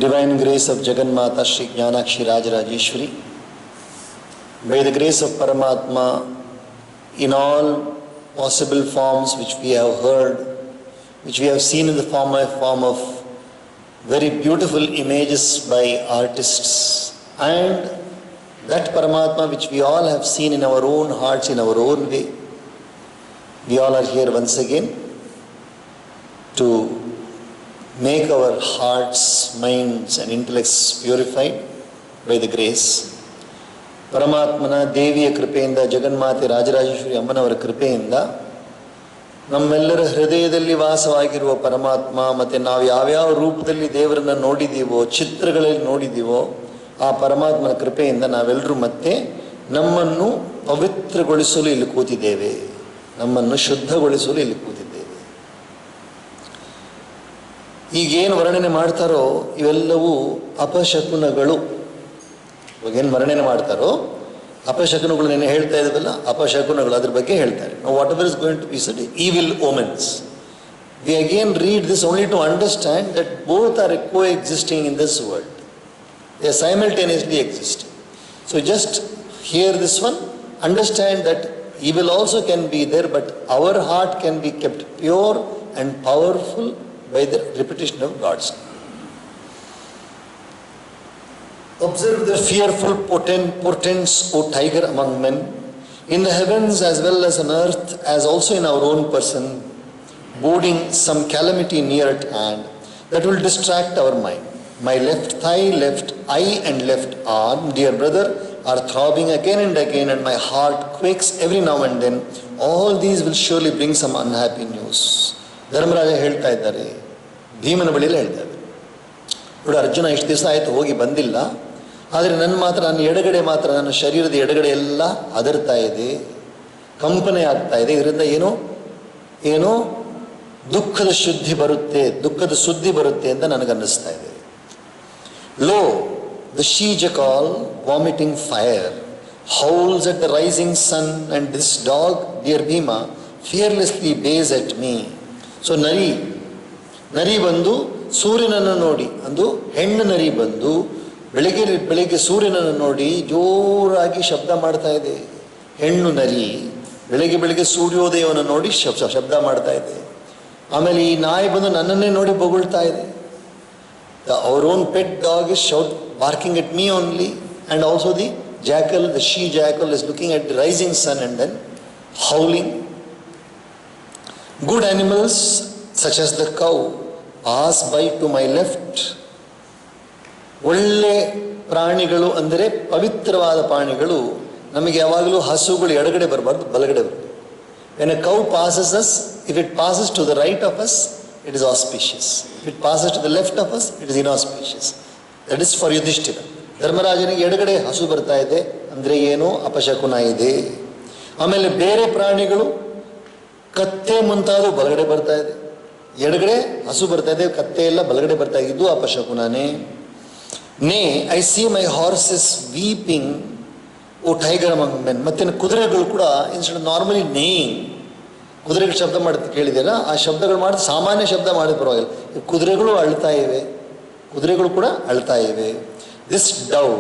Divine grace of Jagannatha Shri Jnanakshi Rajarajeshwari, by the grace of Paramatma in all possible forms which we have heard, which we have seen in the form of very beautiful images by artists, and that Paramatma which we all have seen in our own hearts in our own way. We all are here once again to make our hearts, minds and intellects purified by the grace. ಪರಮಾತ್ಮನ ದೇವಿಯ ಕೃಪೆಯಿಂದ, ಜಗನ್ಮಾತೆ ರಾಜರಾಜೇಶ್ವರಿ ಅಮ್ಮನವರ ಕೃಪೆಯಿಂದ ನಮ್ಮೆಲ್ಲರ ಹೃದಯದಲ್ಲಿ ವಾಸವಾಗಿರುವ ಪರಮಾತ್ಮ, ಮತ್ತು ನಾವು ಯಾವ್ಯಾವ ರೂಪದಲ್ಲಿ ದೇವರನ್ನು ನೋಡಿದ್ದೀವೋ, ಚಿತ್ರಗಳಲ್ಲಿ ನೋಡಿದ್ದೀವೋ, ಆ ಪರಮಾತ್ಮನ ಕೃಪೆಯಿಂದ ನಾವೆಲ್ಲರೂ ಮತ್ತೆ ನಮ್ಮನ್ನು ಪವಿತ್ರಗೊಳಿಸಲು ಇಲ್ಲಿ ಕೂತಿದ್ದೇವೆ, ನಮ್ಮನ್ನು ಶುದ್ಧಗೊಳಿಸಲು ಇಲ್ಲಿ ಕೂತಿದ್ದೇವೆ. ಈಗೇನು ವರ್ಣನೆ ಮಾಡ್ತಾರೋ ಇವೆಲ್ಲವೂ ಅಪಶಕುನಗಳು. ಇವಾಗೇನು ವರ್ಣನೆ ಮಾಡ್ತಾರೋ ಅಪಶಕುನಗಳು, ನೆನೆ ಹೇಳ್ತಾ ಇದ್ದೀವಲ್ಲ, ಅಪಶಕುನಗಳು, ಅದ್ರ ಬಗ್ಗೆ ಹೇಳ್ತಾರೆ. ನಾವು whatever is going to be said evil omens. We again read this only to understand that both are coexisting in this world. They are simultaneously existing. So just hear this one, understand that evil also can be there, but our heart can be kept pure and powerful by the repetition of God's name. Observe the fearful portents, O tiger among men, in the heavens as well as on earth, as also in our own person, boding some calamity near at hand that will distract our mind. My left thigh, left eye and left arm, dear brother, are throbbing again and again, and my heart quakes every now and then. All these will surely bring some unhappy news. Dharmaraja ಹೇಳ್ತಾ ಇದ್ದಾರೆ, ಭೀಮನ ಬಳಿಯಲ್ಲಿ ಹೇಳ್ತಾರೆ, ನೋಡಿ ಅರ್ಜುನ ಇಷ್ಟು ದಿವಸ ಆಯಿತು ಹೋಗಿ ಬಂದಿಲ್ಲ, ಆದರೆ ನನ್ನ ಎಡಗಡೆ ಮಾತ್ರ, ನನ್ನ ಶರೀರದ ಎಡಗಡೆ ಎಲ್ಲ ಅದರ್ತಾ ಇದೆ, ಕಂಪನೆ ಆಗ್ತಾ ಇದೆ. ಇದರಿಂದ ಏನೋ ದುಃಖದ ಸುದ್ದಿ ಬರುತ್ತೆ ಅಂತ ನನಗನ್ನಿಸ್ತಾ ಇದೆ. Lo, the she-jackal, vomiting fire, howls at the rising sun, and this dog, dear Bhima, fearlessly bays at me. So ನರಿ ಬಂದು ಸೂರ್ಯನನ್ನು ನೋಡಿ, ಅಂದು ಹೆಣ್ಣು ನರಿ ಬಂದು ಬೆಳಿಗ್ಗೆ ಸೂರ್ಯನನ್ನು ನೋಡಿ ಜೋರಾಗಿ ಶಬ್ದ ಮಾಡ್ತಾ ಇದೆ. ಹೆಣ್ಣು ನರಿ ಬೆಳಿಗ್ಗೆ ಸೂರ್ಯೋದಯವನ್ನು ನೋಡಿ ಶಬ್ದ ಮಾಡ್ತಾ ಇದೆ. ಆಮೇಲೆ ಈ ನಾಯಿ ಬಂದು ನನ್ನನ್ನೇ ನೋಡಿ ಬೊಗಳ್ತಾ ಇದೆ. Our own pet dog is barking at me only, and also the jackal, the she-jackal, is looking at the rising sun and then howling. Good animals such as the cow pass by to my left. ಒಳ್ಳೆ ಪ್ರಾಣಿಗಳು ಅಂದರೆ ಪವಿತ್ರವಾದ ಪ್ರಾಣಿಗಳು ನಮಗೆ ಯಾವಾಗಲೂ ಹಸುಗಳು ಎಡಗಡೆ ಬರಬಾರ್ದು, ಬಲಗಡೆ ಬರಬೇಕು. When a cow passes us, if it passes to the right of us, it is auspicious. If it passes to the left of us, it is inauspicious. That is for Yudhishthira. ಧರ್ಮರಾಜನಿಗೆ ಎಡಗಡೆ ಹಸು ಬರ್ತಾ ಇದೆ ಅಂದರೆ ಏನೋ ಅಪಶಕುನ ಇದೆ. ಆಮೇಲೆ ಬೇರೆ ಪ್ರಾಣಿಗಳು ಕತ್ತೆ ಮುಂತಾದವು ಬಲಗಡೆ ಬರ್ತಾ ಇದೆ, ಎಡಗಡೆ ಹಸು ಬರ್ತಾ ಇದೆ, ಕತ್ತೆ ಎಲ್ಲ ಬಲಗಡೆ ಬರ್ತಾ ಇದೆ, ಇದು ಅಪಶಕುನಾನೇ. ನೇ I see my horses weeping O tiger among men. ಮತ್ತೆ ಕುದುರೆಗಳು ಕೂಡ ಇನ್ಸ್ಟೆಡ್ ನಾರ್ಮಲಿ ನೇಯಿಂಗ್, ಕುದುರೆಗಳು ಶಬ್ದ ಮಾಡುತ್ತೆ ಕೇಳಿದೆಯಲ್ಲ, ಆ ಶಬ್ದಗಳು ಮಾಡಿ ಸಾಮಾನ್ಯ ಶಬ್ದ ಮಾಡಿದ ಪರವಾಗಿಲ್ಲ. ಕುದುರೆಗಳು ಕೂಡ ಅಳ್ತಾ ಇವೆ. ದಿಸ್ ಡವ್,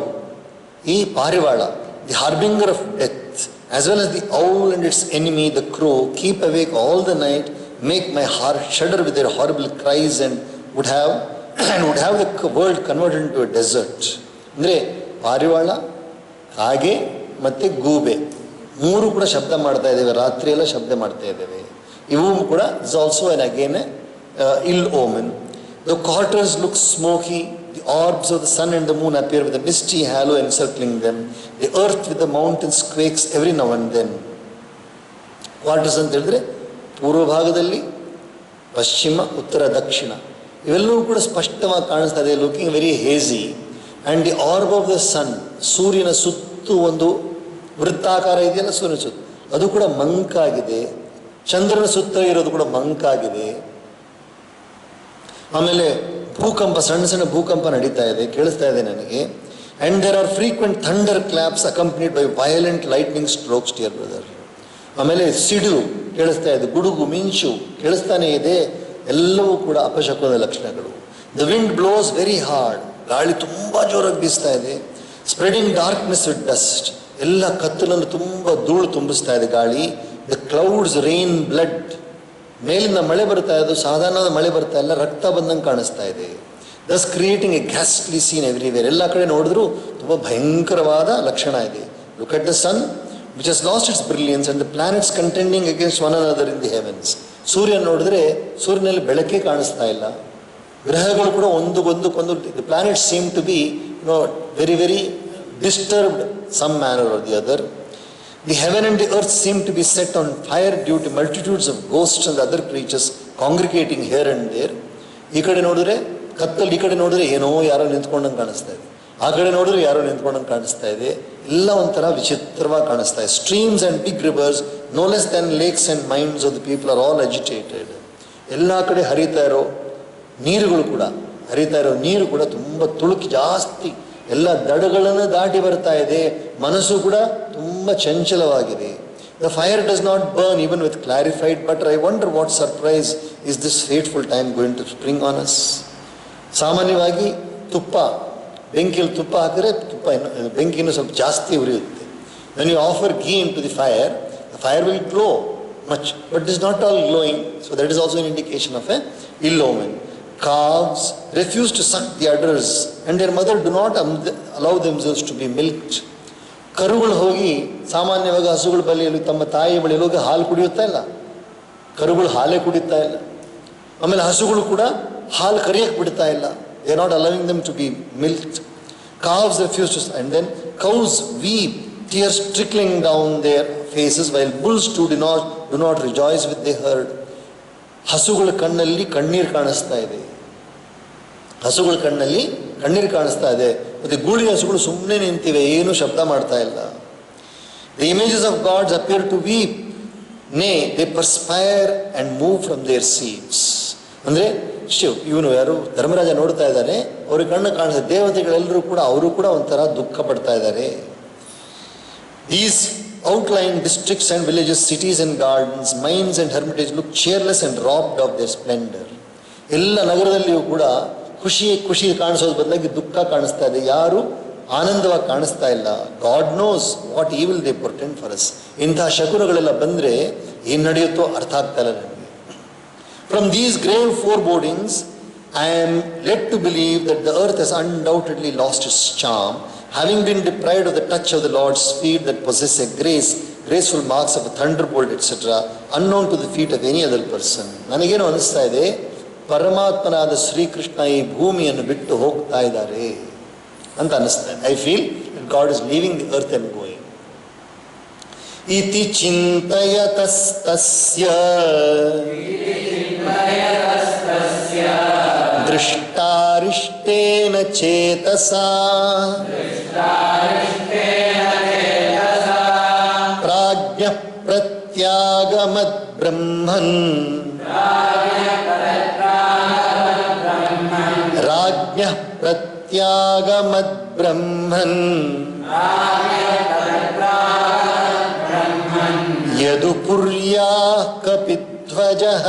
ಈ ಪಾರಿವಾಳ, the harbinger of death, as well as the owl and its enemy, the crow, keep awake all the night, make my heart shudder with their horrible cries, and would have the world converted into a desert. ಅಂದರೆ ಪಾರಿವಾಳ, ಕಾಗೆ ಮತ್ತು ಗೂಬೆ ಮೂರು ಕೂಡ ಶಬ್ದ ಮಾಡ್ತಾ ಇದ್ದೇವೆ, ರಾತ್ರಿ ಎಲ್ಲ ಶಬ್ದ ಮಾಡ್ತಾ ಇದ್ದೇವೆ. ಇವು ಕೂಡ is also an again ill omen. The quarters look smoky, the orbs of the sun and the moon appear with a misty halo encircling them, the earth with the mountains quakes every now and then. Quarters ಅಂತ ಹೇಳಿದ್ರೆ ಪೂರ್ವ ಭಾಗದಲ್ಲಿ, ಪಶ್ಚಿಮ, ಉತ್ತರ, ದಕ್ಷಿಣ ಇವೆಲ್ಲವೂ ಕೂಡ ಸ್ಪಷ್ಟವಾಗಿ ಕಾಣಿಸ್ತಾ ಇದೆ, looking very hazy. And the orb of the sun, ಸೂರ್ಯನ ಸುತ್ತು ಒಂದು ವೃತ್ತಾಕಾರ ಇದೆಯಲ್ಲ ಸೂರ್ಯನ ಸುತ್ತು, ಅದು ಕೂಡ ಮಂಕಾಗಿದೆ. ಚಂದ್ರನ ಸುತ್ತ ಇರೋದು ಕೂಡ ಮಂಕಾಗಿದೆ. ಆಮೇಲೆ ಭೂಕಂಪ, ಸಣ್ಣ ಸಣ್ಣ ಭೂಕಂಪ ನಡೀತಾ ಇದೆ, ಕೇಳಿಸ್ತಾ ಇದೆ ನನಗೆ. And there are frequent thunder claps accompanied by violent lightning strokes dear brother. ಆಮೇಲೆ ಸಿಡಿಲು ಕೇಳಿಸ್ತಾ ಇದೆ, ಗುಡುಗು ಮಿಂಚು ಕೇಳಿಸ್ತಾನೆ ಇದೆ, ಎಲ್ಲವೂ ಕೂಡ ಅಪಶಕುನದ ಲಕ್ಷಣಗಳು. The wind blows very hard, ಗಾಳಿ ತುಂಬ ಜೋರಾಗಿ ಬೀಸ್ತಾ ಇದೆ. ಸ್ಪ್ರೆಡಿಂಗ್ ಡಾರ್ಕ್ನೆಸ್ ವಿತ್ ಡಸ್ಟ್, ಎಲ್ಲ ಕತ್ತಲನ್ನು ತುಂಬ ಧೂಳು ತುಂಬಿಸ್ತಾ ಇದೆ ಗಾಳಿ. ದ ಕ್ಲೌಡ್ಸ್ ರೈನ್ ಬ್ಲಡ್, ಮೇಲಿಂದ ಮಳೆ ಬರ್ತಾ ಇದ್ದು ಸಾಧಾರಣದ ಮಳೆ ಬರ್ತಾ ಇಲ್ಲ, ರಕ್ತ ಬಂದಂಗೆ ಕಾಣಿಸ್ತಾ ಇದೆ. Thus creating a ghastly scene everywhere, ಎಲ್ಲ ಕಡೆ ನೋಡಿದ್ರೂ ತುಂಬ ಭಯಂಕರವಾದ ಲಕ್ಷಣ ಇದೆ. Look at the sun which has lost its brilliance and the planets contending against one another in the heavens. ಸೂರ್ಯ ನೋಡಿದ್ರೆ ಸೂರ್ಯನಲ್ಲಿ ಬೆಳಕೆ ಕಾಣಿಸ್ತಾ ಇಲ್ಲ, ಗ್ರಹಗಳು ಕೂಡ ಒಂದಕ್ಕೊಂದು the planets seem to be very very disturbed some manner or the other. The heaven and the earth seem to be set on fire due to multitudes of ghosts and other creatures congregating here and there. ಈ ಕಡೆ ನೋಡಿದ್ರೆ ಕತ್ತಲ್ಲಿ, ಈ ಕಡೆ ನೋಡಿದ್ರೆ ಏನೋ ಯಾರೋ ನಿಂತ್ಕೊಂಡಂಗೆ ಕಾಣಿಸ್ತಾ ಇದೆ, ಆ ಕಡೆ ನೋಡಿದ್ರೆ ಯಾರೋ ನಿಂತ್ಕೊಂಡಂಗೆ ಕಾಣಿಸ್ತಾ ಇದೆ, ಎಲ್ಲ ಒಂಥರ ವಿಚಿತ್ರವಾಗಿ ಕಾಣಿಸ್ತಾ ಇದೆ. Streams and big rivers, no less than lakes and minds of the people are all agitated. ಎಲ್ಲ ಕಡೆ ಹರಿತಾ ಇರೋ ನೀರುಗಳು ಕೂಡ, ಹರಿತಾ ಇರೋ ನೀರು ಕೂಡ ತುಂಬ ತುಳುಕಿ ಜಾಸ್ತಿ, ಎಲ್ಲ ದಡಗಳನ್ನು ದಾಟಿ ಬರ್ತಾ ಇದೆ, ಮನಸ್ಸು ಕೂಡ ತುಂಬ ಚಂಚಲವಾಗಿದೆ. The fire does not burn even with clarified butter. I wonder what surprise is this fateful time going to spring on us. ಸಾಮಾನ್ಯವಾಗಿ ತುಪ್ಪ, ಬೆಂಕಿಯಲ್ಲಿ ತುಪ್ಪ ಹಾಕಿದ್ರೆ ಬೆಂಕಿನೂ ಸ್ವಲ್ಪ ಜಾಸ್ತಿ ಉರಿಯುತ್ತೆ. When you offer ghee in to the fire will glow much, but it is not all glowing. So that is also an indication of a ill omen. Calves refuse to suck the udders and their mother do not allow themselves to be milked. ಕರುಗಳು ಹೋಗಿ ಸಾಮಾನ್ಯವಾಗಿ ಹಸುಗಳ ಬಳಿಯಲ್ಲಿ ತಮ್ಮ ತಾಯಿ ಬಳಿಯಲ್ಲಿ ಹೋಗಿ ಹಾಲು ಕುಡಿಯುತ್ತಾ ಇಲ್ಲ, ಕರುಗಳು ಹಾಲೇ ಕುಡಿತಾ ಇಲ್ಲ. ಆಮೇಲೆ ಹಸುಗಳು ಕೂಡ ಹಾಲು ಕರಿಯಕ್ಕೆ ಬಿಡ್ತಾ ಇಲ್ಲ, they are not allowing them to be milked. Calves refuse to, and then cows weep, tears trickling down their faces, while bulls too do not rejoice with their herd. ಹಸುಗಳ ಕಣ್ಣಲ್ಲಿ ಕಣ್ಣೀರು ಕಾಣಿಸ್ತಾ ಇದೆ, ಹಸುಗಳ ಕಣ್ಣಲ್ಲಿ ಕಣ್ಣೀರು ಕಾಣಿಸ್ತಾ ಇದೆ. ಮತ್ತು ಗೂಳಿ ಹಸುಗಳು ಸುಮ್ಮನೆ ನಿಂತಿವೆ, ಏನೂ ಶಬ್ದ ಮಾಡ್ತಾ ಇಲ್ಲ. The images of gods appear to weep, nay they perspire and move from their seats. ಅಂದರೆ ಇವನು ಯಾರು ಧರ್ಮರಾಜ ನೋಡ್ತಾ ಇದ್ದಾನೆ, ಅವ್ರಿಗೆ ಕಣ್ಣು ಕಾಣಿಸ್ತದೆ. ದೇವತೆಗಳೆಲ್ಲರೂ ಕೂಡ ಅವರು ಕೂಡ ಒಂಥರ ದುಃಖ ಪಡ್ತಾ ಇದ್ದಾರೆ. These outlying districts and villages, cities and gardens, mines and hermitage look cheerless and robbed of their splendor. ಎಲ್ಲ ನಗರದಲ್ಲಿಯೂ ಕೂಡ ಖುಷಿ ಕಾಣಿಸೋದು ಬದಲಾಗಿ ದುಃಖ ಕಾಣಿಸ್ತಾ ಇದೆ, ಯಾರು ಆನಂದವಾಗಿ ಕಾಣಿಸ್ತಾ ಇಲ್ಲ. God knows what evil they portend for us. ಇಂತಹ ಶಕುನಗಳೆಲ್ಲ ಬಂದರೆ ಏನು ನಡೆಯುತ್ತೋ ಅರ್ಥ ಆಗ್ತಾ ಇಲ್ಲ ನನಗೆ. From these grave forebodings, I am led to believe that the earth has undoubtedly lost its charm, having been deprived of the touch of the Lord's feet that possess a graceful marks of a thunderbolt, etc., unknown to the feet of any other person. ನನಗೇನು ಅನಿಸ್ತಾ ಇದೆ, ಪರಮಾತ್ಮನಾದ ಶ್ರೀಕೃಷ್ಣ ಈ ಭೂಮಿಯನ್ನು ಬಿಟ್ಟು ಹೋಗ್ತಾ ಇದ್ದಾರೆ ಅಂತ ಅನಿಸ್ತಾ ಇದೆ. I feel God is leaving the earth and going. ಇತಿ ಚಿಂತಯತಸ್ತಸ್ಯ ದೃಷ್ಟಾರಿಷ್ಟೇನ ಚೇತಸಾ ಪ್ರಾಜ್ಞಃ ಪ್ರತ್ಯಾಗಮದ್ ಬ್ರಹ್ಮನ್ ರಾಜ್ಞಃ ಪ್ರತ್ಯಾಗಮದ್ ಬ್ರಹ್ಮನ್ ಯದು ಪುರ್ಯಾ ಕಪಿಧ್ವಜಃ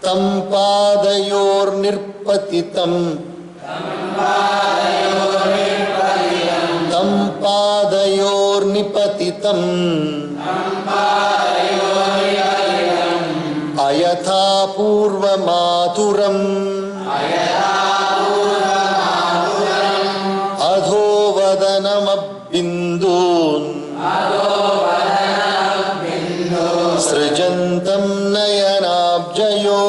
ತಂ ಪಾದಯೋರ್ನಿರ್ಪತಿತಂ तं पादयोर्निपतितम् अयथा पूर्वमातुरम् अधोवदनमबिन्दून् सृजन्तं नयनाब्जयो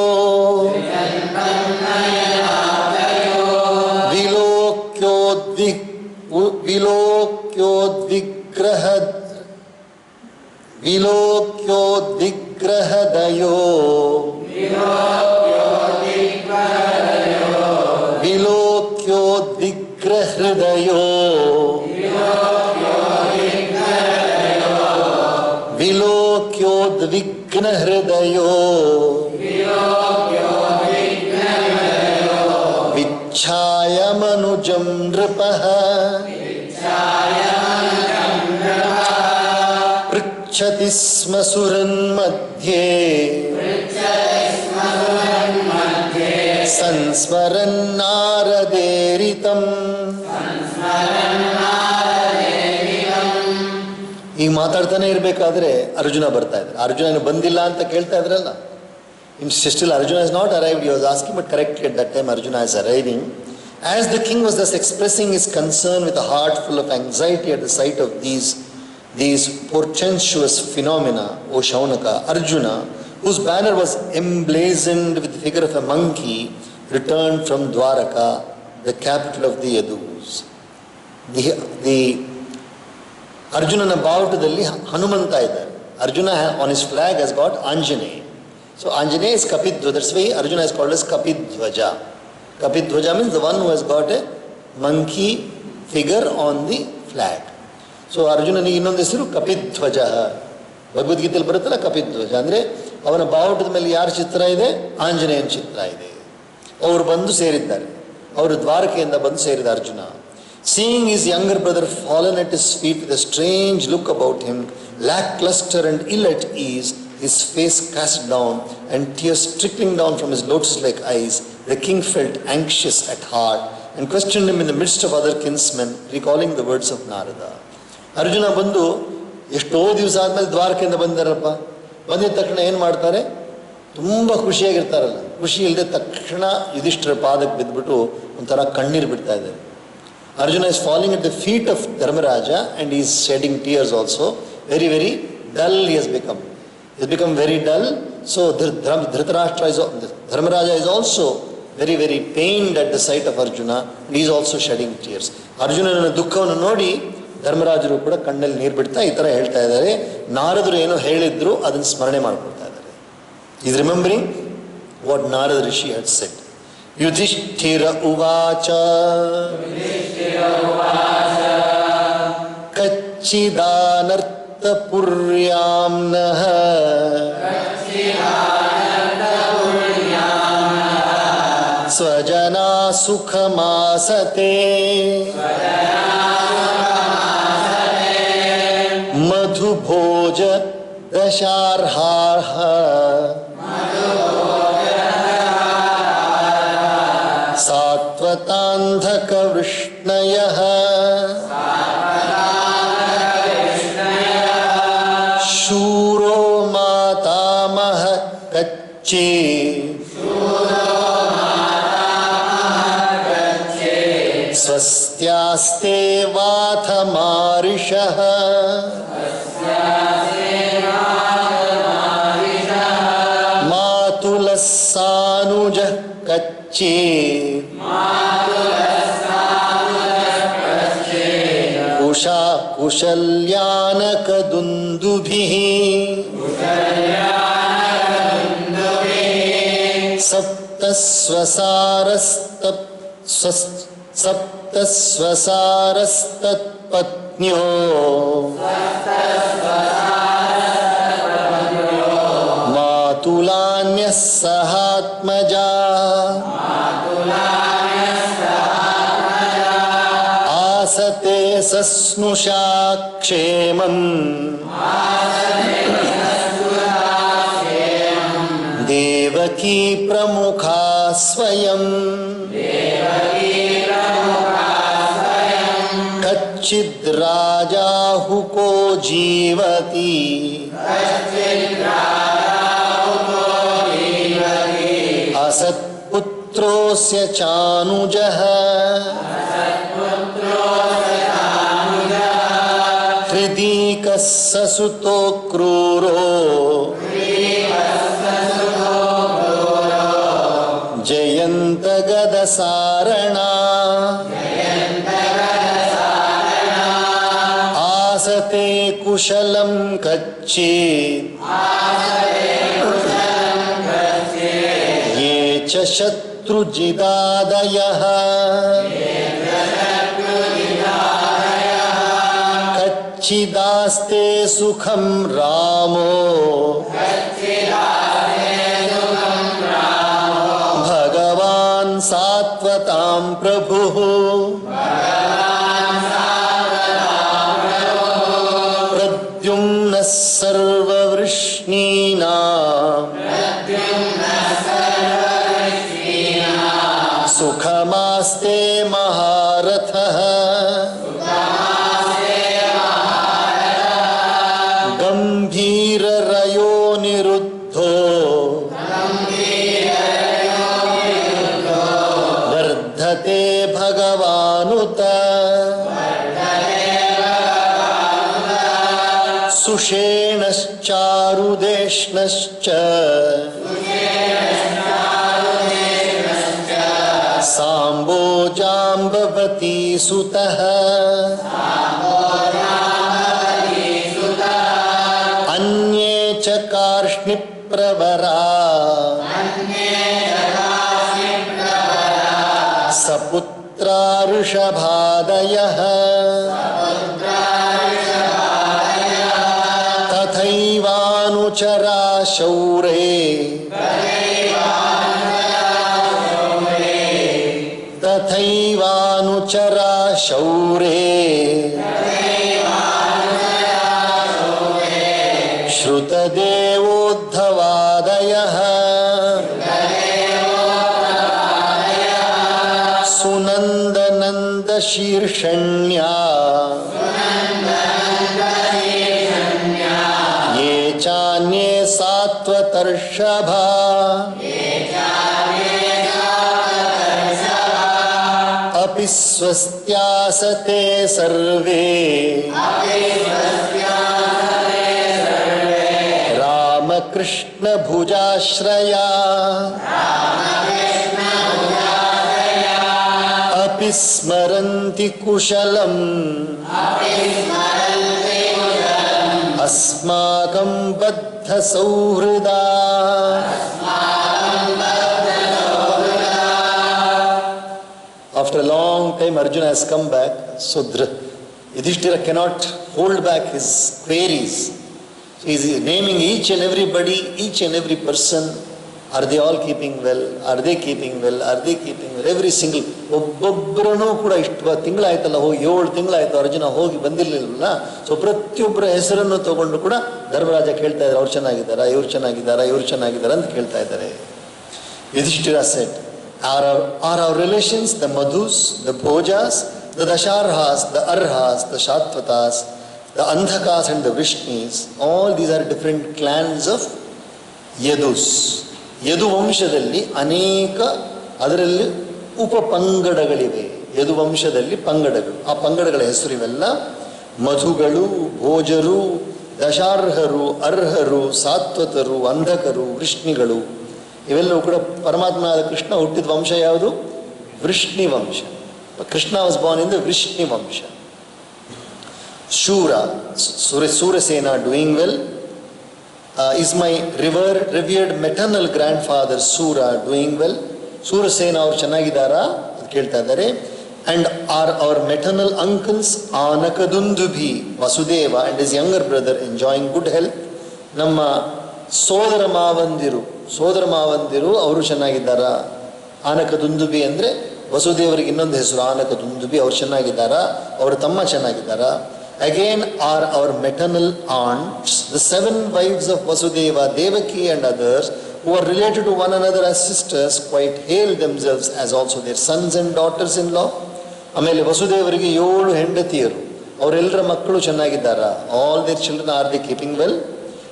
विलोक्योद्विग्रहदयो विलोक्योद्विग्रहृदयो विलोक्योद्विग्नहृदयो विच्छायमनुजं नृपः पृच्छति स्म सुरन्मध्ये संस्मरन्नारदेरितम् ಈಗ ಮಾತಾಡ್ತಾನೆ ಇರಬೇಕಾದ್ರೆ ಅರ್ಜುನ ಬರ್ತಾ ಇದ್ದಾರೆ. ಅರ್ಜುನ ಬಂದಿಲ್ಲ ಅಂತ ಕೇಳ್ತಾ ಇದ್ರಲ್ಲ, still Arjuna has not arrived. He was asking, but correctly at that time Arjuna is arriving. As the king was thus expressing his concern with a heart full of anxiety at the sight of these portentous phenomena, O Shaunaka, Arjuna, whose banner was emblazoned with the figure of a monkey, returned from Dwaraka, the capital of the Yadus. The Arjunana ಬಾವುಟದಲ್ಲಿ Hanumantha ಇದ್ದಾರೆ. Arjuna on his flag has got Anjaneya. So Anjaneya is Kapidhwaja. That's why Arjuna is called as Kapidhwaja. Kapidhwaja means the one who has got a monkey figure on the flag. So ಅರ್ಜುನನಿಗೆ ಇನ್ನೊಂದು ಹೆಸರು ಕಪಿಧ್ವಜ. ಭಗವದ್ಗೀತೆಯಲ್ಲಿ ಬರುತ್ತಲ್ಲ ಕಪಿಧ್ವಜ ಅಂದರೆ ಅವನ ಬಾವುಟದ ಮೇಲೆ ಯಾರ ಚಿತ್ರ ಇದೆ? ಆಂಜನೇಯನ ಚಿತ್ರ ಇದೆ. ಅವರು ಬಂದು ಸೇರಿದ್ದಾರೆ. ಅವರು ದ್ವಾರಕೆಯಿಂದ ಬಂದು ಸೇರಿದ Arjuna. Seeing his younger brother fallen at his feet with a strange look about him, lackluster and ill at ease, his face cast down and tears trickling down from his lotus-like eyes, the king felt anxious at heart and questioned him in the midst of other kinsmen, recalling the words of Narada. Arjuna ಬಂದು ಎಷ್ಟೋ ದಿವಸ ಆದಮೇಲೆ ದ್ವಾರಕೆಯಿಂದ ಬಂದಾರಪ್ಪ. ಬಂದಿದ್ದ ತಕ್ಷಣ ಏನು ಮಾಡ್ತಾರೆ? ತುಂಬ ಖುಷಿಯಾಗಿರ್ತಾರಲ್ಲ. ಖುಷಿ ಇಲ್ಲದೆ ತಕ್ಷಣ ಯುಧಿಷ್ಠಿರ ಪಾದಕ್ಕೆ ಬಿದ್ದುಬಿಟ್ಟು ಒಂಥರ ಕಣ್ಣೀರು ಬಿಡ್ತಾ ಇದ್ದಾರೆ. Arjuna is falling at the feet of Dharmaraja and he is shedding tears also. Very, very dull he has become. He has become very dull. So Dharmaraja is also very, very pained at the sight of Arjuna and he is also shedding tears. ಅರ್ಜುನನ ದುಃಖವನ್ನು ನೋಡಿ ಧರ್ಮರಾಜರು ಕೂಡ ಕಣ್ಣಲ್ಲಿ ನೀರು ಬಿಡ್ತಾ ಈ ಥರ ಹೇಳ್ತಾ ಇದ್ದಾರೆ. ನಾರದರು ಏನೋ ಹೇಳಿದ್ರು ಅದನ್ನು ಸ್ಮರಣೆ ಮಾಡ್ಕೊಳ್ತಾ ಇದ್ದಾರೆ. Is remembering what Narada Rishi had shed. Yudhishthira ಉವಾಚ ಕಚ್ಚಿದಾನರ್ಥಪುರ್ಯಾಮ್ನಃ ಸ್ವಜನಾ ಸುಖಮಾಸತೆ ಮಧುಭೋಜ ದಶಾರ್ಹಾಃ ಸಾತ್ವತಾಂಧಕ ವೃಷ್ಣಯಃ ಶೂರೋ ಮಾತಾಮಹ ಕಚ್ಚಿ ಸ್ವಸ್ತ್ಯಾಸ್ತೆ ವಾಥ ಮಾರಿಷಃ ಮಾತುಲಃ ಸಾನುಜ ಕಚ್ಚಿ ಕುಶಾ ಕುಶಲ್ಯಾನಕ ದುಂದುಭಿಃ ಸಪ್ತಸ್ವಸಾರಸ್ತತ್ಪತ್ನ್ಯೋ ಮಾತುಲಾನ್ಯಃ ಸಹಾತ್ಮಜಾ ಆಸತೆ ಸಸ್ನುಷಾ ಕ್ಷೇಮಂ ದೇವಕೀ ಪ್ರಮುಖಾ ಸ್ವಯಂ कश्चिद् राजाहुको जीवति असत्पुत्रोऽस्य चानुजः हृदीकः ससुतो क्रूरो जयन्तगदसारणा आसते कुशलं कच्चित् ये च शत्रुजिदादयः कच्चिदास्ते सुखं रामो भगवान् सात्वतां प्रभुः प्रद्युम्नः सर्ववृष्णीनां सुखमास्ते महारथः गम्भीररयो निरुद्धो वर्धते भगवानुत सुषेणश्चारुदेष्णश्च साम्बोजाम्बवती सुतः अन्ये च कार्ष्णिप्रवरा सपुत्रा ऋषभादयः तथैवानुचरा शौरे तथैवानुचरा शौरे श्रुतदेवोद्धवादयः सुनन्दनन्दशीर्षण्या ये चान्ये सात्वतर्षभा अपि स्वस्त्यासते सर्वे रामकृष्ण भुजाश्रया अपि स्मरन्ति कुशलम् अस्माकं बद्ध सौहृदा After a long time, Arjuna has come back. So Yudhishthira cannot hold back his queries. So he is naming each and everybody, each and every person. Are they all keeping well? Are they keeping well? Are they keeping well? Every single ಒಬ್ಬೊಬ್ಬರನ್ನು ಕೂಡ ಇಷ್ಟು ತಿಂಗಳಾಯ್ತಲ್ಲ ಹೋಗಿ 7 ತಿಂಗಳಾಯ್ತು ಅರ್ಜುನ ಹೋಗಿ ಬಂದಿರಲಿಲ್ಲ. So ಪ್ರತಿಯೊಬ್ಬರ ಹೆಸರನ್ನು ತಗೊಂಡು ಕೂಡ ಧರ್ಮರಾಜ ಕೇಳ್ತಾ ಇದ್ದಾರೆ, ಅವ್ರು ಚೆನ್ನಾಗಿದ್ದಾರಾ, ಇವ್ರು ಚೆನ್ನಾಗಿದ್ದಾರಾ, ಇವ್ರು ಚೆನ್ನಾಗಿದ್ದಾರಾ ಅಂತ ಕೇಳ್ತಾ ಇದ್ದಾರೆ. Yudhishthira said, are our relations the Madhus, the Bhojas, the Dasharhas, the Arhas, the Shatvatas, the Andhakas and the Vrishnis? All these are different clans of Yadus. Yadu ವಂಶದಲ್ಲಿ ಅನೇಕ ಅದರಲ್ಲಿ ಉಪಪಂಗಡಗಳಿವೆ. ಯದು ವಂಶದಲ್ಲಿ ಪಂಗಡಗಳು, ಆ ಪಂಗಡಗಳ ಹೆಸರು ಇವೆಲ್ಲ ಮಧುಗಳು, ಭೋಜರು, ದಶಾರ್ಹರು, ಅರ್ಹರು, ಸಾತ್ವತರು, ಅಂಧಕರು, ವೃಷ್ಣಿಗಳು. ಇವೆಲ್ಲವೂ ಕೂಡ ಪರಮಾತ್ಮನಾದ ಕೃಷ್ಣ ಹುಟ್ಟಿದ ವಂಶ ಯಾವುದು? ವೃಷ್ಣಿ ವಂಶ. Krishna was born in the Vrishni vamsha. Shura, Surasena doing well. Is my revered maternal grandfather Sura doing well? Surasena ಅವರು ಚೆನ್ನಾಗಿದ್ದಾರಾ ಅಂತ ಕೇಳ್ತಾ ಇದ್ದಾರೆ. And are our maternal uncles Anakadundubhi, Vasudeva and his younger brother enjoying good health? ನಮ್ಮ ಸೋದರ ಮಾವಂದಿರು ಅವರು ಚೆನ್ನಾಗಿದ್ದಾರಾ? ಆನಕದುಂದುಬಿ ಅಂದರೆ ವಸುದೇವರಿಗೆ ಇನ್ನೊಂದು ಹೆಸರು ಆನಕದುಂದುಬಿ. ಅವ್ರು ಚೆನ್ನಾಗಿದ್ದಾರಾ? ಅವರ ತಮ್ಮ ಚೆನ್ನಾಗಿದ್ದಾರಾ? Again are our maternal aunts, the 7 wives of Vasudeva, Devaki and others, who are related to one another as sisters, quite hail themselves as also their sons and daughters-in-law. ಆಮೇಲೆ ವಸುದೇವರಿಗೆ 7 ಹೆಂಡತಿಯರು, ಅವರೆಲ್ಲರ ಮಕ್ಕಳು ಚೆನ್ನಾಗಿದ್ದಾರಾ? All their children are they keeping well?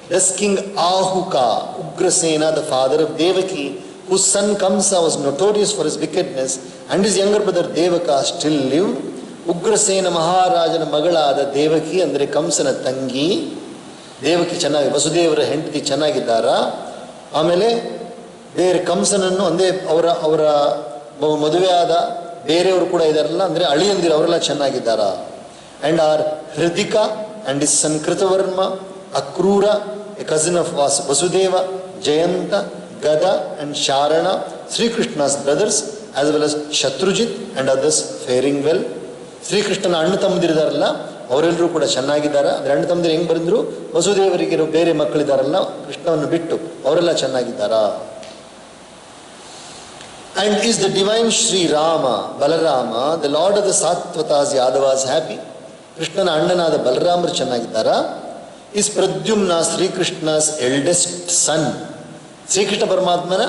Does King Ahuka, Ugrasena, the father of Devaki, whose son Kamsa was notorious for his wickedness, and his younger brother Devaka still live? Ugrasena ಮಹಾರಾಜನ ಮಗಳಾದ ದೇವಕಿ ಅಂದರೆ ಕಂಸನ ತಂಗಿ ದೇವಕಿ ಚೆನ್ನಾಗಿ, ವಸುದೇವರ ಹೆಂಡತಿ ಚೆನ್ನಾಗಿದ್ದಾರಾ? ಆಮೇಲೆ ಬೇರೆ ಕಂಸನನ್ನು ಅಂದರೆ ಅವರ ಮದುವೆಯಾದ ಬೇರೆಯವರು ಕೂಡ ಇದ್ದಾರಲ್ಲ, ಅಂದರೆ ಅಳಿಯಂದಿರು ಅವರೆಲ್ಲ ಚೆನ್ನಾಗಿದ್ದಾರಾ? And R ಹೃದಿಕ and is sun Kritavarma, Akrura, A cousin of Vasudeva, Jayanta, ಗದ and ಶಾರಣ, ಶ್ರೀಕೃಷ್ಣಸ್ brothers as well as Shatrujeet and others fairing well. ಶ್ರೀಕೃಷ್ಣನ ಅಣ್ಣ ತಮ್ಮದಿರಿದಾರಲ್ಲ ಅವರೆಲ್ಲರೂ ಕೂಡ ಚೆನ್ನಾಗಿದ್ದಾರೆ. ಅಂದರೆ ಅಣ್ಣ ತಮ್ಮದಿರು ಹೆಂಗೆ ಬಂದರು? ವಸುದೇವರಿಗಿರೋ ಬೇರೆ ಮಕ್ಕಳಿದ್ದಾರಲ್ಲ ಕೃಷ್ಣವನ್ನು ಬಿಟ್ಟು ಅವರೆಲ್ಲ ಚೆನ್ನಾಗಿದ್ದಾರಾ? And is the divine Shri Rama Balarama the lord of the ಸಾತ್ವತಾಸ್ ಯಾದವಾಸ್ happy? ಕೃಷ್ಣನ ಅಣ್ಣನಾದ ಬಲರಾಮರು ಚೆನ್ನಾಗಿದ್ದಾರಾ? ಈಸ್ ಪ್ರದ್ಯುಮ್ನ ಶ್ರೀಕೃಷ್ಣಸ್ ಎಲ್ಡೆಸ್ಟ್ ಸನ್, ಶ್ರೀಕೃಷ್ಣ ಪರಮಾತ್ಮನ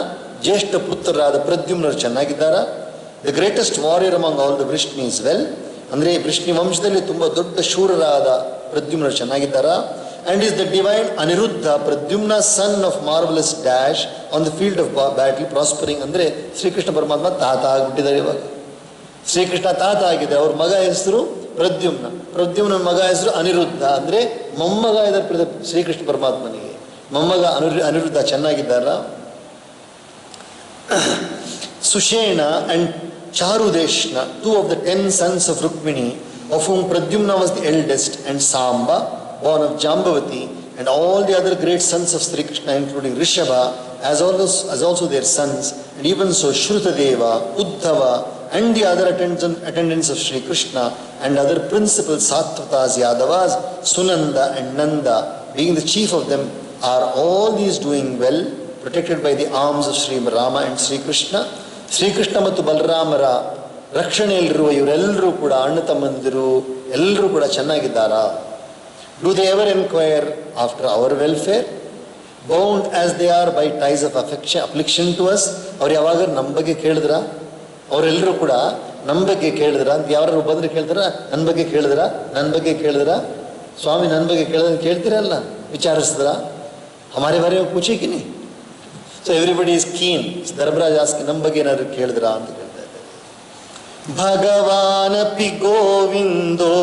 ಜ್ಯೇಷ್ಠ ಪುತ್ರರಾದ ಪ್ರದ್ಯುಮ್ನರು ಚೆನ್ನಾಗಿದ್ದಾರಾ? The greatest warrior among all the Vrishni is well, ಅಂದರೆ ವೃಷ್ಣಿ ವಂಶದಲ್ಲಿ ತುಂಬ ದೊಡ್ಡ ಶೂರರಾದ ಪ್ರದ್ಯುಮ್ನರು ಚೆನ್ನಾಗಿದ್ದಾರಾ? And is the divine Aniruddha Pradyumna son of marvellous dash on the field of battle ಪ್ರಾಸ್ಪರಿಂಗ್, ಅಂದರೆ ಶ್ರೀಕೃಷ್ಣ ಪರಮಾತ್ಮ ತಾತ ಆಗಿಬಿಟ್ಟಿದ್ದಾರೆ ಇವಾಗ. ಶ್ರೀಕೃಷ್ಣ ತಾತ ಆಗಿದೆ, ಅವ್ರ ಮಗ ಹೆಸರು ಪ್ರದ್ಯುಮ್ನ, ಪ್ರದ್ಯುಮ್ನ ಮಗ ಹೆಸರು ಅನಿರುದ್ಧ, ಅಂದರೆ ಮೊಮ್ಮಗ ಇದ್ದಾರೆ ಶ್ರೀಕೃಷ್ಣ ಪರಮಾತ್ಮನಿಗೆ, ಮೊಮ್ಮಗ Aniruddha ಚೆನ್ನಾಗಿದ್ದಾರ? Sushena and ಚಾರುದೇಶ್ನ, 2 of the 10 sons of Rukmini, of whom Pradyumna was the eldest, and Samba, born of Jambavati, and all the other great sons of Sri Krishna, including Rishabha, as also their sons, and even so Shrutadeva, Uddhava, and the other attendants of Sri Krishna, and other principal Sattvatas, Yadavas, Sunanda and Nanda, being the chief of them, are all these doing well, protected by the arms of Sri Rama and Sri Krishna. Sri Krishna ಮತ್ತು ಬಲರಾಮರ ರಕ್ಷಣೆಯಲ್ಲಿರುವ ಇವರೆಲ್ಲರೂ ಕೂಡ ಅಣ್ಣ ತಮ್ಮಂದಿರು ಎಲ್ಲರೂ ಕೂಡ ಚೆನ್ನಾಗಿದ್ದಾರಾ? Do they ever enquire after our welfare, bound as they are by ties of affliction to us? ಅವ್ರು ಯಾವಾಗ ನಮ್ಮ ಬಗ್ಗೆ ಕೇಳಿದ್ರ? ಅವರೆಲ್ಲರೂ ಕೂಡ ನಮ್ಮ ಬಗ್ಗೆ ಕೇಳಿದ್ರ ಅಂತ ಯಾರು ಬಂದರೆ ಕೇಳ್ತಾರ? ನನ್ನ ಬಗ್ಗೆ ಕೇಳಿದ್ರ, ನನ್ನ ಬಗ್ಗೆ ಕೇಳಿದ್ರ, ಸ್ವಾಮಿ ನನ್ನ ಬಗ್ಗೆ ಕೇಳ್ತೀರಲ್ಲ, ವಿಚಾರಿಸಿದ್ರ? ಹಮಾರೆ ಬಾರೆ ಪೂಛೇಕಿನಿ. So everybody is keen. Dharmaraj ಆಸ್ಕಿ ನಮ್ಮ ಬಗ್ಗೆ ಏನಾದ್ರು ಕೇಳಿದ್ರಾ ಅಂತ ಕೇಳ್ತಾ ಇದ್ದಾರೆ. ಭಗವಾನಪಿ ಗೋವಿಂದೋ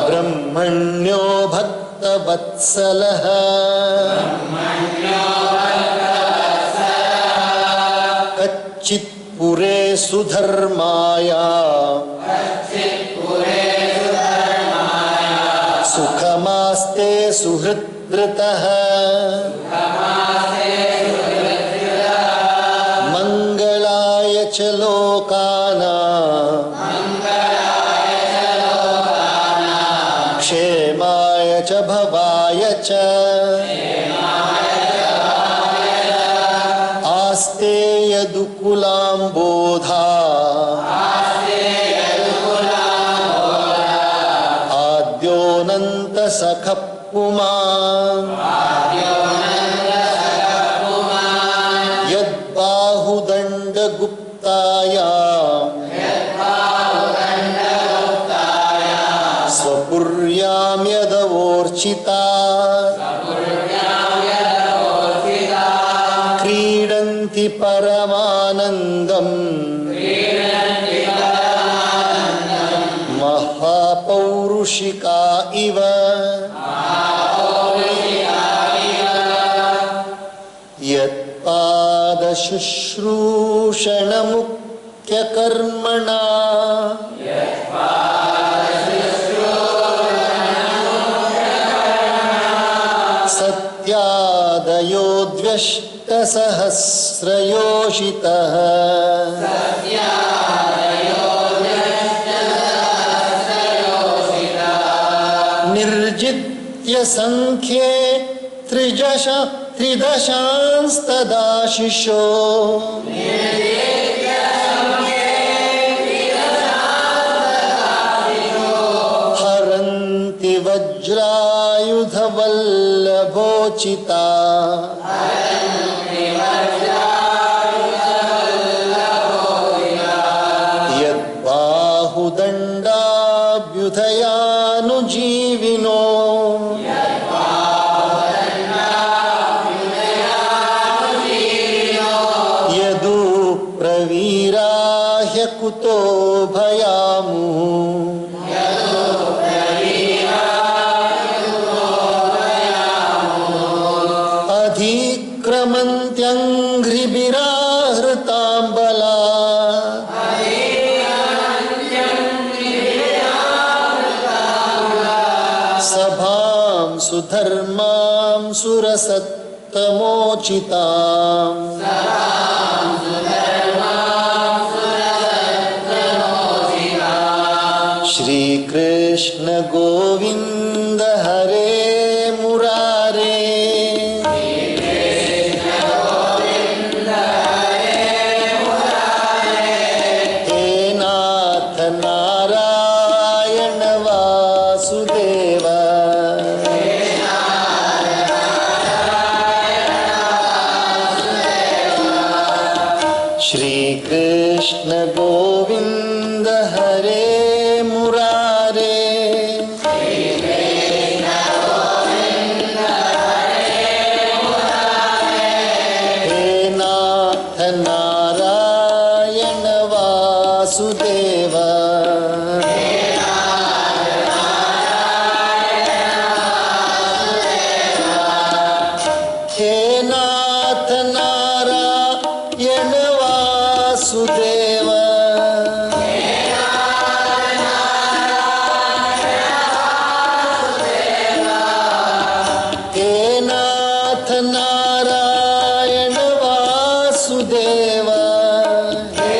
ಬ್ರಹ್ಮಣ್ಯೋ ಭಕ್ತ ವತ್ಸಲಃ ಕಚ್ಚಿತ್ ಪುರೇ ಸುಧರ್ಮಾಯ ಸುಖಮಾಸ್ತೆ ಸುಹೃದ್ರತಃ ಮಂಗಳಾಯ ಚ ಲೋಕಾನಾಂ ಕ್ಷೇಮಾಯ ಚ ಭವಾಯ ಚ ಆಸ್ತೆ ಯದುಕುಲಾಂಬೋಧಾ ಆದ್ಯೋನಂತ ಸಖ ಪುಮಾನ್ ಯದ್ಬಾಹುದಂಡ ಗುಪ್ತಾಯಾಂ ಸ್ವಪುರ್ಯಾಂ ಯದವೋರ್ಚಿತಾ ಕ್ರೀಡಂತಿ ಪರಮಾನಂದಂ ಮಹಾಪೌರುಷಿಕಾ ಇವ ಯತ್ಪಾದ ಶುಶ್ರೂಷಣ ಮುಖ್ಯ ಕರ್ಮಣ ಸತ್ಯಾದಯೋ ದ್ವ್ಯಷ್ಟ ಸಹಸ್ರಯೋಷಿತಃ ನಿರ್ಜಿತ್ಯ ಸಂಖ್ಯೆ ತ್ರಿದಶಾಂಸ್ತದಾಶಿಶೋ ಹರಂತಿ ವಜ್ರಾಯುಧವಲ್ಲಭೋಚಿತಾ ಯದ್ಬಾಹುದಂಡ प्रवीराह्य कुतो भयामुः अधिक्रमन्त्यङ्घ्रिभिराहृताम्बला सभां सुधर्मां सुरसत्तमोचिताम् श्री कृष्ण गोविंद हरे मुरारे हे नाथ नारायण वासुदेव श्री कृष्ण गोविंद हरे मुरारे हे नाथ नारायण वासुदेव हे नाथ नारायण वासुदेव हे नाथ नारायण वासुदेव हे नाथ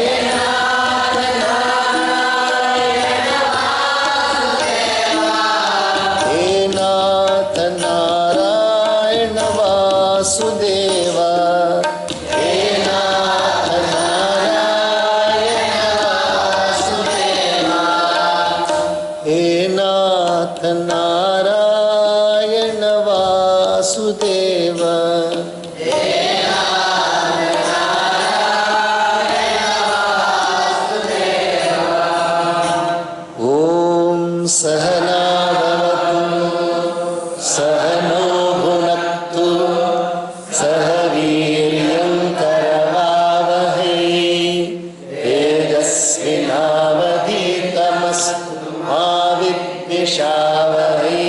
नारायण वासुदेव हे नाथ नारायण वासुदेव हे नाथ नारायण वासुदेव हे नाथ नारायण वासुदेव ॐ सहना भवतु सहनो भुनक्तु सह वीर्यं करवावहै तेजस्विनावधीतमस्तु मा विद्विषावहै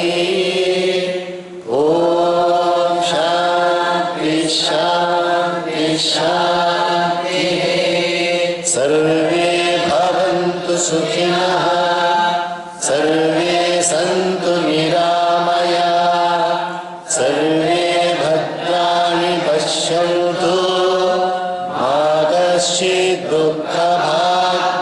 ॐ शान्ति शान्ति शान्तिः सर्वे भवन्तु सुखिनः सर्वे सन्तु निरामयाः सर्वे भद्राणि पश्यन्तु मा कश्चित् दुःखभाग्